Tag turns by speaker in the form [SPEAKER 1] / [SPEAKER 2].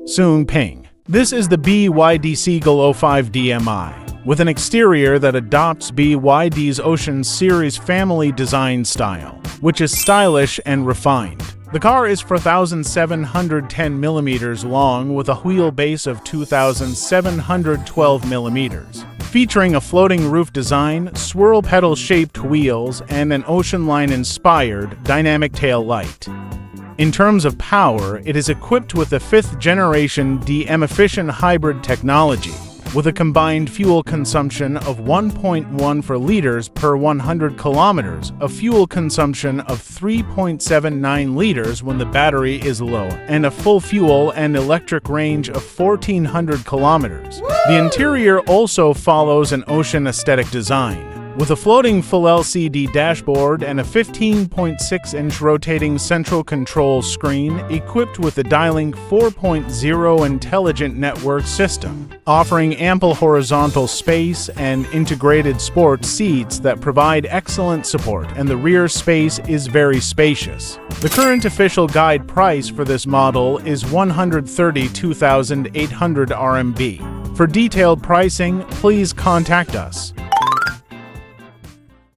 [SPEAKER 1] Soon Ping. This is the BYD Seagull 05DM-i, with an exterior that adopts BYD's Ocean Series family design style, which is stylish and refined. The car is 4,710 millimeters long with a wheelbase of 2,712 millimeters, featuring a floating roof design, swirl pedal-shaped wheels, and an ocean line-inspired dynamic tail light. In terms of power, it is equipped with the 5th-generation DM-efficient hybrid technology, with a combined fuel consumption of 1.14 liters per 100 kilometers, a fuel consumption of 3.79 liters when the battery is low, and a full fuel and electric range of 1,400 kilometers. The interior also follows an ocean aesthetic design, with a floating full LCD dashboard and a 15.6-inch rotating central control screen equipped with the Dialink 4.0 intelligent network system, offering ample horizontal space and integrated sport seats that provide excellent support, and the rear space is very spacious. The current official guide price for this model is 132,800 RMB. For detailed pricing, please contact us.